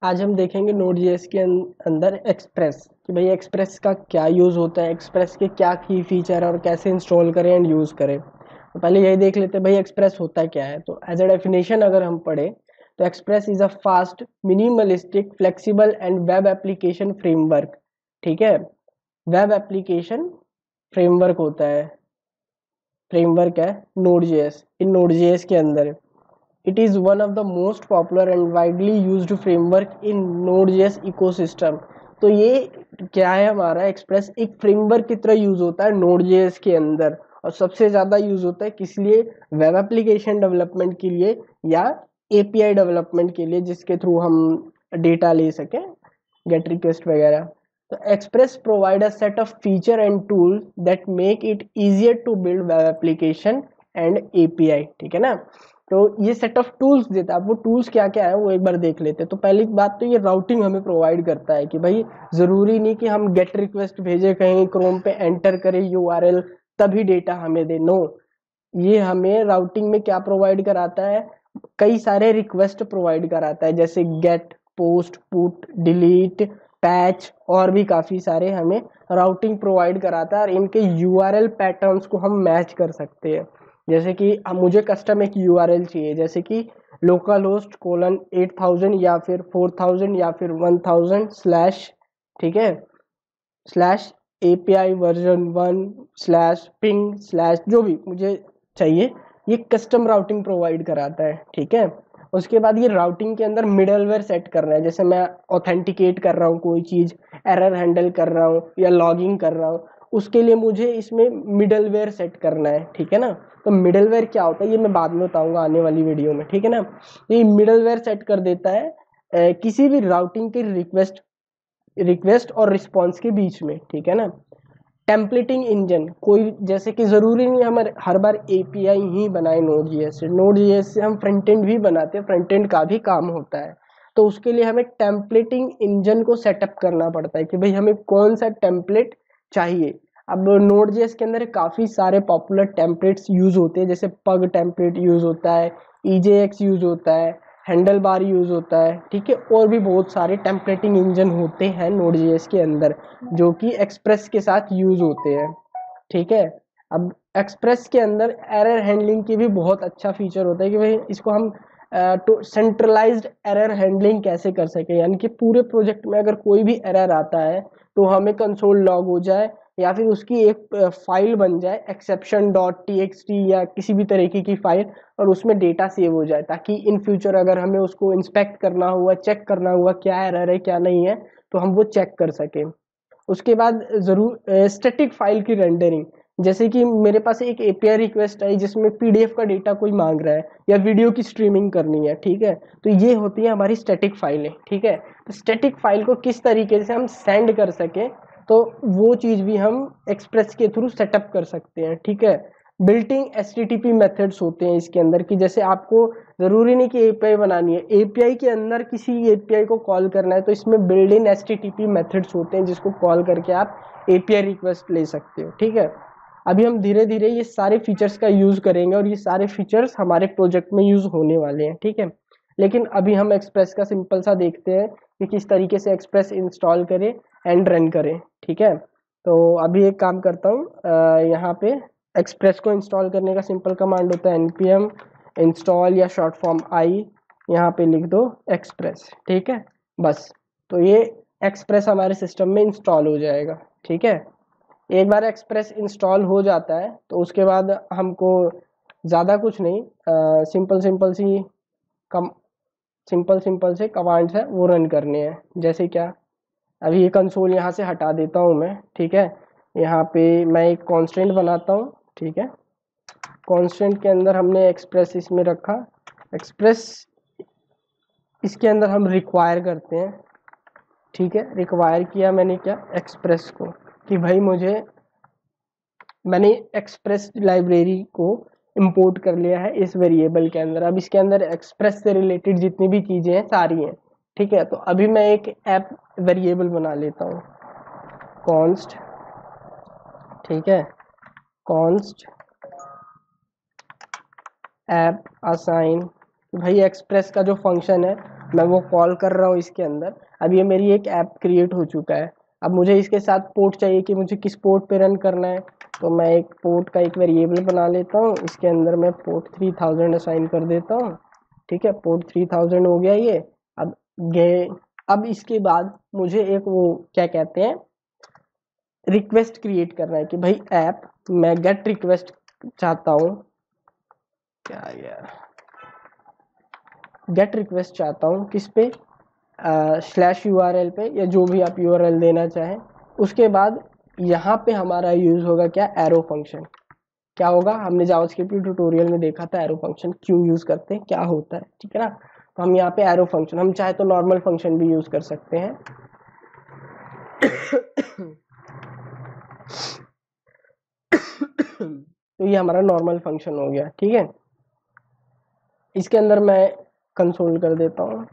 आज हम देखेंगे Node.js के अंदर एक्सप्रेस कि भाई एक्सप्रेस का क्या यूज़ होता है, एक्सप्रेस के क्या की फीचर है और कैसे इंस्टॉल करें एंड यूज़ करें। तो पहले यही देख लेते हैं भाई एक्सप्रेस होता क्या है। तो एज अ डेफिनेशन अगर हम पढ़े तो express is a fast minimalistic flexible and web application framework. ठीक है, वेब एप्लीकेशन फ्रेमवर्क होता है, फ्रेमवर्क है Node.js। इन Node.js के अंदर it is one of the most popular and widely used framework in Node.js ecosystem। तो ये क्या है, हमारा एक्सप्रेस एक फ्रेमवर्क की तरह यूज होता है Node.js के अंदर, और सबसे ज्यादा यूज होता है किस लिए? वेब एप्लीकेशन डेवलपमेंट के लिए या एपीआई डेवलपमेंट के लिए, जिसके थ्रू हम डेटा ले सकें, गेट रिक्वेस्ट वगैरह। तो express provide a set of feature and tool that make it easier to build web application and API. ठीक है ना। तो ये सेट ऑफ टूल्स देता है। अब वो टूल्स क्या क्या है वो एक बार देख लेते हैं। तो पहली बात तो ये राउटिंग हमें प्रोवाइड करता है कि भाई जरूरी नहीं कि हम गेट रिक्वेस्ट भेजे कहीं क्रोम पे एंटर करें यूआरएल तभी डेटा हमें दे। नो, ये हमें राउटिंग में क्या प्रोवाइड कराता है? कई सारे रिक्वेस्ट प्रोवाइड कराता है, जैसे get, post, put, delete, patch और भी काफी सारे हमें राउटिंग प्रोवाइड कराता है। और इनके यूआरएल पैटर्न्स को हम मैच कर सकते हैं। जैसे कि अब मुझे कस्टम एक यूआरएल चाहिए, जैसे कि लोकल होस्ट कोलन 8000 या फिर 4000 या फिर 1000 स्लैश, ठीक है, slash API version 1 slash ping slash जो भी मुझे चाहिए, ये कस्टम राउटिंग प्रोवाइड कराता है। ठीक है, उसके बाद ये राउटिंग के अंदर मिडलवेयर सेट करना है। जैसे मैं ऑथेंटिकेट कर रहा हूँ कोई चीज़, एरर हैंडल कर रहा हूँ या लॉगिंग कर रहा हूँ, उसके लिए मुझे इसमें मिडलवेयर सेट करना है। ठीक है ना। तो मिडलवेयर क्या होता है ये मैं बाद में बताऊंगा आने वाली वीडियो में। ठीक है ना। ये मिडलवेयर सेट कर देता है किसी भी राउटिंग की रिक्वेस्ट और रिस्पॉन्स के बीच में। ठीक है ना। टेम्पलेटिंग इंजन, कोई जैसे कि जरूरी नहीं हम हर बार एपीआई ही बनाए नोड जेएस से हम फ्रंट एंड भी बनाते हैं, फ्रंट एंड का भी काम होता है। तो उसके लिए हमें टेम्पलेटिंग इंजन को सेटअप करना पड़ता है कि भाई हमें कौन सा टेम्पलेट चाहिए। अब नोड जेएस के अंदर काफी सारे पॉपुलर टेम्पलेट्स यूज होते हैं, जैसे पग टेम्पलेट यूज होता है, ईजेएक्स यूज होता है, हैंडल बार यूज होता है। ठीक है, और भी बहुत सारे टेम्पलेटिंग इंजन होते हैं नोड जेएस के अंदर जो कि एक्सप्रेस के साथ यूज होते हैं। ठीक है। अब एक्सप्रेस के अंदर एरर हैंडलिंग की भी बहुत अच्छा फीचर होता है कि भाई इसको हम तो सेंट्रलाइज्ड एरर हैंडलिंग कैसे कर सके, यानी कि पूरे प्रोजेक्ट में अगर कोई भी एरर आता है तो हमें कंसोल लॉग हो जाए या फिर उसकी एक फाइल बन जाए एक्सेप्शन डॉट टी या किसी भी तरीके की फाइल, और उसमें डेटा सेव हो जाए, ताकि इन फ्यूचर अगर हमें उसको इंस्पेक्ट करना हुआ, चेक करना हुआ क्या एरर है क्या नहीं है, तो हम वो चेक कर सकें। उसके बाद जरूर स्टैटिक फाइल की रेंडरिंग, जैसे कि मेरे पास एक एपीआई रिक्वेस्ट आई जिसमें पीडीएफ का डेटा कोई मांग रहा है या वीडियो की स्ट्रीमिंग करनी है। ठीक है, तो ये होती है हमारी स्टैटिक फाइलें। ठीक है, तो स्टैटिक फाइल को किस तरीके से हम सेंड कर सकें, तो वो चीज़ भी हम एक्सप्रेस के थ्रू सेटअप कर सकते हैं। ठीक है, बिल्टिंग एचटीटीपी मेथड्स होते हैं इसके अंदर, कि जैसे आपको जरूरी नहीं कि एपीआई बनानी है, एपीआई के अंदर किसी एपीआई को कॉल करना है तो इसमें बिल्ड इन एचटीटीपी मेथड्स होते हैं जिसको कॉल करके आप एपीआई रिक्वेस्ट ले सकते हो। ठीक है, अभी हम धीरे धीरे ये सारे फीचर्स का यूज करेंगे और ये सारे फीचर्स हमारे प्रोजेक्ट में यूज होने वाले हैं। ठीक है, लेकिन अभी हम एक्सप्रेस का सिंपल सा देखते हैं कि किस तरीके से एक्सप्रेस इंस्टॉल करें एंड रन करें। ठीक है, तो अभी एक काम करता हूँ, यहाँ पे एक्सप्रेस को इंस्टॉल करने का सिंपल कमांड होता है npm इंस्टॉल या शॉर्ट फॉर्म आई, यहाँ पे लिख दो एक्सप्रेस। ठीक है, बस, तो ये एक्सप्रेस हमारे सिस्टम में इंस्टॉल हो जाएगा। ठीक है, एक बार एक्सप्रेस इंस्टॉल हो जाता है तो उसके बाद हमको ज़्यादा कुछ नहीं, सिंपल सिंपल सी कम सिंपल सिंपल से कमांड्स है वो रन करने हैं। जैसे क्या, अभी ये कंसोल यहाँ से हटा देता हूँ मैं। ठीक है, यहाँ पे मैं एक कांस्टेंट बनाता हूँ। ठीक है, कांस्टेंट के अंदर हमने एक्सप्रेस इसमें रखा, एक्सप्रेस इसके अंदर हम रिक्वायर करते हैं। ठीक है, रिक्वायर किया मैंने क्या, एक्सप्रेस को, कि भाई मैंने एक्सप्रेस लाइब्रेरी को इंपोर्ट कर लिया है इस वेरिएबल के अंदर। अब इसके अंदर एक्सप्रेस से रिलेटेड जितनी भी चीज़ें हैं सारी हैं। ठीक है, तो अभी मैं एक ऐप वेरिएबल बना लेता हूँ, कॉन्स्ट। ठीक है, कॉन्स्ट ऐप असाइन, भाई एक्सप्रेस का जो फंक्शन है मैं वो कॉल कर रहा हूँ इसके अंदर। अब ये मेरी एक ऐप क्रिएट हो चुका है। अब मुझे इसके साथ पोर्ट चाहिए कि मुझे किस पोर्ट पे रन करना है, तो मैं एक पोर्ट का एक वेरिएबल बना लेता हूँ। इसके अंदर मैं पोर्ट 3000 असाइन कर देता हूँ। ठीक है, पोर्ट 3000 हो गया ये। अब ये अब इसके बाद मुझे एक वो क्या कहते हैं रिक्वेस्ट क्रिएट करना है कि भाई ऐप मैं गेट रिक्वेस्ट चाहता हूँ, क्या यार गेट रिक्वेस्ट चाहता हूँ किस पे, /URL पे या जो भी आप URL देना चाहें। उसके बाद यहाँ पे हमारा यूज होगा क्या, एरो फंक्शन। क्या होगा, हमने जावास्क्रिप्ट ट्यूटोरियल में देखा था एरो फंक्शन क्यों यूज करते हैं, क्या होता है, ठीक है ना। तो हम यहाँ पे एरो फंक्शन, हम चाहे तो नॉर्मल फंक्शन भी यूज कर सकते हैं। तो ये हमारा नॉर्मल फंक्शन हो गया, ठीक है। इसके अंदर मैं कंसोल कर देता हूँ।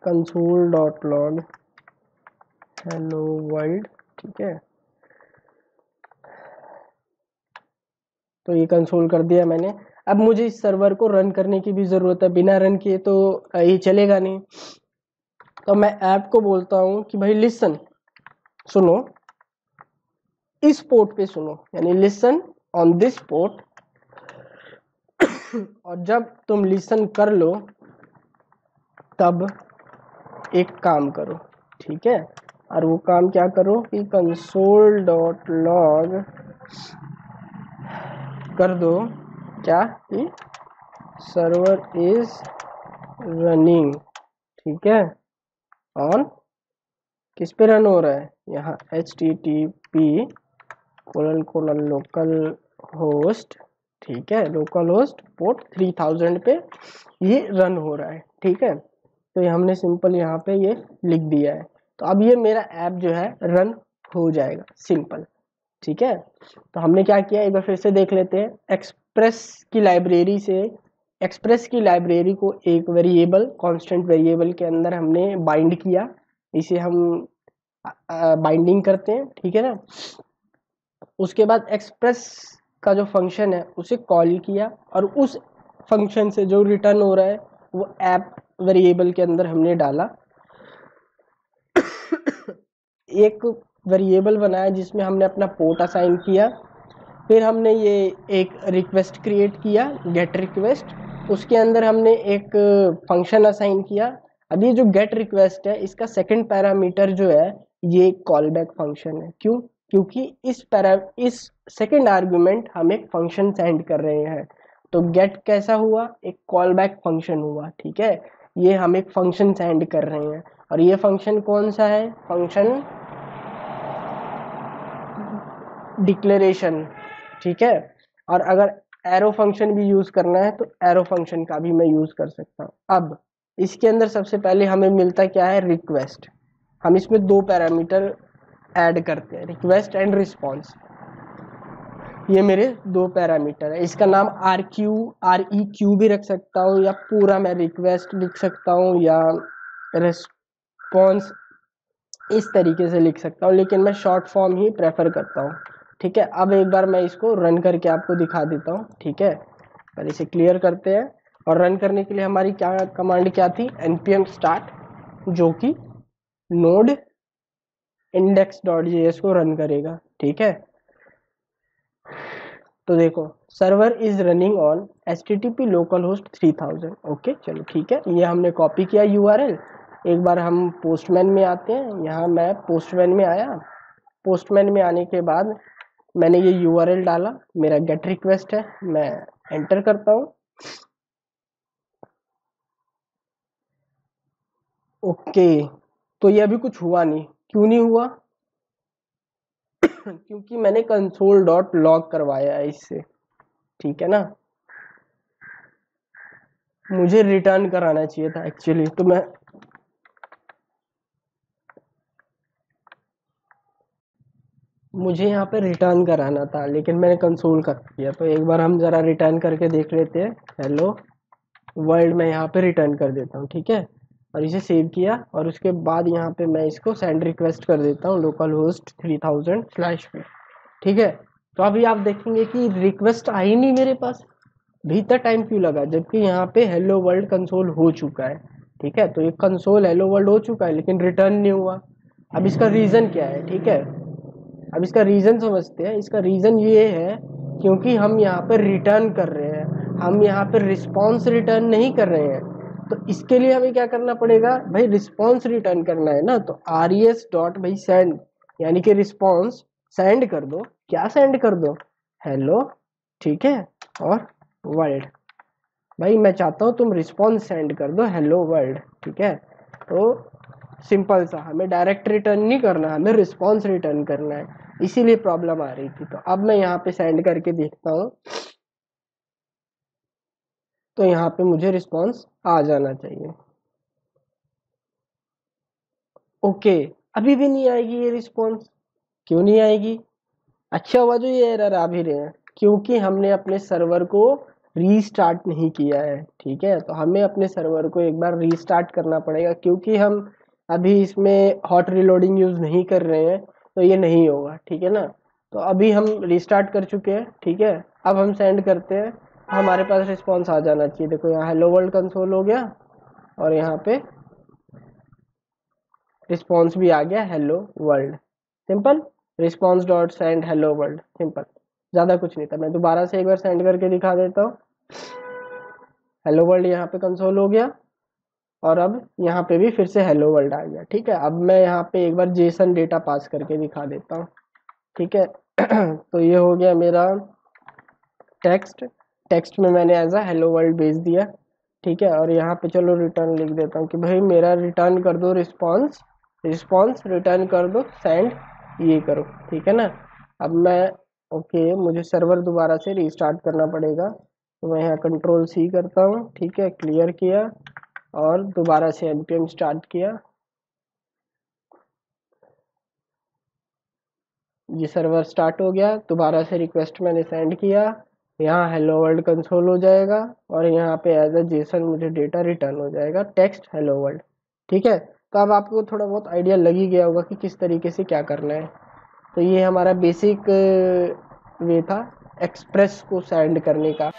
console.log hello world, ठीक है। तो ये कंसोल कर दिया मैंने। अब मुझे इस सर्वर को रन करने की भी जरूरत है, बिना रन किए तो ये चलेगा नहीं। तो मैं ऐप को बोलता हूँ कि भाई लिसन, सुनो इस पोर्ट पे सुनो, यानी लिसन ऑन दिस पोर्ट। और जब तुम लिसन कर लो तब एक काम करो, ठीक है। और वो काम क्या करो कि console.log कर दो क्या कि सर्वर इज रनिंग, ठीक है। ऑन किस पे रन हो रहा है, यहाँ http:// लोकल होस्ट, ठीक है, लोकल होस्ट पोर्ट 3000 पे ये रन हो रहा है, ठीक है। तो ये हमने सिंपल यहाँ पे ये लिख दिया है। तो अब ये मेरा ऐप जो है रन हो जाएगा, सिंपल, ठीक है। तो हमने क्या किया, एक बार फिर से देख लेते हैं। एक्सप्रेस की लाइब्रेरी से, एक्सप्रेस की लाइब्रेरी को एक वेरिएबल, कांस्टेंट वेरिएबल के अंदर हमने बाइंड किया। इसे हम बाइंडिंग करते हैं, ठीक है ना। उसके बाद एक्सप्रेस का जो फंक्शन है उसे कॉल किया, और उस फंक्शन से जो रिटर्न हो रहा है वो ऐप वेरिएबल के अंदर हमने डाला। एक वेरिएबल बनाया जिसमें हमने अपना पोर्ट असाइन किया। फिर हमने ये एक रिक्वेस्ट क्रिएट किया, गेट रिक्वेस्ट। उसके अंदर हमने एक फंक्शन असाइन किया। अब ये जो गेट रिक्वेस्ट है इसका सेकंड पैरामीटर जो है ये कॉल बैक फंक्शन है। क्यों, क्योंकि इस सेकंड आर्गुमेंट हम एक फंक्शन सेंड कर रहे हैं। तो गेट कैसा हुआ, एक कॉल बैक फंक्शन हुआ, ठीक है। ये हम एक फंक्शन सेंड कर रहे हैं, और ये फंक्शन कौन सा है, फंक्शन डिक्लेरेशन, ठीक है। और अगर एरो फंक्शन भी यूज करना है तो एरो फंक्शन का भी मैं यूज कर सकता हूँ। अब इसके अंदर सबसे पहले हमें मिलता क्या है, रिक्वेस्ट। हम इसमें दो पैरामीटर ऐड करते हैं, रिक्वेस्ट एंड रिस्पॉन्स। ये मेरे दो पैरामीटर है। इसका नाम REQ भी रख सकता हूँ, या पूरा मैं रिक्वेस्ट लिख सकता हूँ, या रिस्पॉन्स इस तरीके से लिख सकता हूँ, लेकिन मैं शॉर्ट फॉर्म ही प्रेफर करता हूँ, ठीक है। अब एक बार मैं इसको रन करके आपको दिखा देता हूँ, ठीक है। पहले इसे क्लियर करते हैं। और रन करने के लिए हमारी क्या कमांड क्या थी, npm start, जो कि नोड index.js को रन करेगा, ठीक है। तो देखो server is running on http localhost 3000, okay चलो ठीक है। ये हमने कॉपी किया URL। एक बार हम पोस्टमैन में आते हैं, यहाँ मैं पोस्टमैन में आया। पोस्टमैन में आने के बाद मैंने ये URL डाला, मेरा गेट रिक्वेस्ट है, मैं एंटर करता हूँ। ओके, तो ये अभी कुछ हुआ नहीं। क्यों नहीं हुआ क्योंकि मैंने console.log करवाया है इससे, ठीक है ना। मुझे रिटर्न कराना चाहिए था एक्चुअली, तो मुझे यहाँ पे रिटर्न कराना था, लेकिन मैंने कंसोल कर दिया। तो एक बार हम ज़रा रिटर्न करके देख लेते हैं। हेलो वर्ल्ड में यहाँ पे रिटर्न कर देता हूँ, ठीक है। और इसे सेव किया, और उसके बाद यहाँ पे मैं इसको सेंड रिक्वेस्ट कर देता हूँ लोकल होस्ट 3000/, ठीक है। तो अभी आप देखेंगे कि रिक्वेस्ट आई नहीं मेरे पास, भी इतना टाइम क्यों लगा, जबकि यहाँ पे हेलो वर्ल्ड कंसोल हो चुका है। ठीक है, तो ये कंसोल हेलो वर्ल्ड हो चुका है लेकिन रिटर्न नहीं हुआ। अब इसका रीज़न क्या है, ठीक है, अब इसका रीज़न समझते हैं। इसका रीज़न ये है क्योंकि हम यहाँ पर रिटर्न कर रहे हैं, हम यहाँ पर रिस्पॉन्स रिटर्न नहीं कर रहे हैं। तो इसके लिए हमें क्या करना पड़ेगा भाई, रिस्पॉन्स रिटर्न करना है ना, तो res डॉट भाई सेंड, यानी कि रिस्पॉन्स सेंड कर दो। क्या सेंड कर दो, हेलो, ठीक है, और वर्ल्ड। भाई मैं चाहता हूँ तुम रिस्पॉन्स सेंड कर दो हेलो वर्ल्ड, ठीक है। तो सिंपल सा, हमें डायरेक्ट रिटर्न नहीं करना, हमें रिस्पॉन्स रिटर्न करना है, इसीलिए प्रॉब्लम आ रही थी। तो अब मैं यहाँ पे सेंड करके देखता हूँ, तो यहाँ पे मुझे रिस्पॉन्स आ जाना चाहिए। ओके, अभी भी नहीं आएगी ये रिस्पॉन्स, क्यों नहीं आएगी? अच्छा हुआ जो ये एरर आ भी रहे हैं, क्योंकि हमने अपने सर्वर को रीस्टार्ट नहीं किया है। ठीक है, तो हमें अपने सर्वर को एक बार रीस्टार्ट करना पड़ेगा, क्योंकि हम अभी इसमें हॉट रीलोडिंग यूज़ नहीं कर रहे हैं, तो ये नहीं होगा। ठीक है ना, तो अभी हम रीस्टार्ट कर चुके हैं। ठीक है, अब हम सेंड करते हैं, हमारे पास रिस्पॉन्स आ जाना चाहिए। देखो यहाँ हेलो वर्ल्ड कंसोल हो गया और यहाँ पे रिस्पॉन्स भी आ गया hello world. Simple, response dot send hello world, simple, ज़्यादा कुछ नहीं था। मैं दोबारा से एक बार सेंड करके दिखा देता हूँ। हेलो वर्ल्ड यहाँ पे कंसोल हो गया और अब यहाँ पे भी फिर से हेलो वर्ल्ड आ गया। ठीक है, अब मैं यहाँ पे एक बार जेसन डेटा पास करके दिखा देता हूँ। ठीक है तो ये हो गया मेरा टेक्स्ट, टेक्स्ट में मैंने एज अ हेलो वर्ल्ड भेज दिया। ठीक है, और यहाँ पे चलो रिटर्न लिख देता हूँ कि भाई मेरा रिटर्न कर दो रिस्पॉन्स, रिस्पॉन्स रिटर्न कर दो सेंड, ये करो। ठीक है ना, अब मैं ओके, मुझे सर्वर दोबारा से रीस्टार्ट करना पड़ेगा, तो मैं यहाँ कंट्रोल सी करता हूँ। ठीक है, क्लियर किया और दोबारा से npm स्टार्ट किया। ये सर्वर स्टार्ट हो गया, दोबारा से रिक्वेस्ट मैंने सेंड किया, यहाँ हेलो वर्ल्ड कंसोल हो जाएगा और यहाँ पे एज अ जेसन मुझे डेटा रिटर्न हो जाएगा, टेक्स्ट हेलो वर्ल्ड। ठीक है, तो अब आपको थोड़ा बहुत आइडिया लग ही गया होगा कि किस तरीके से क्या करना है। तो ये हमारा बेसिक वे था एक्सप्रेस को सेंड करने का।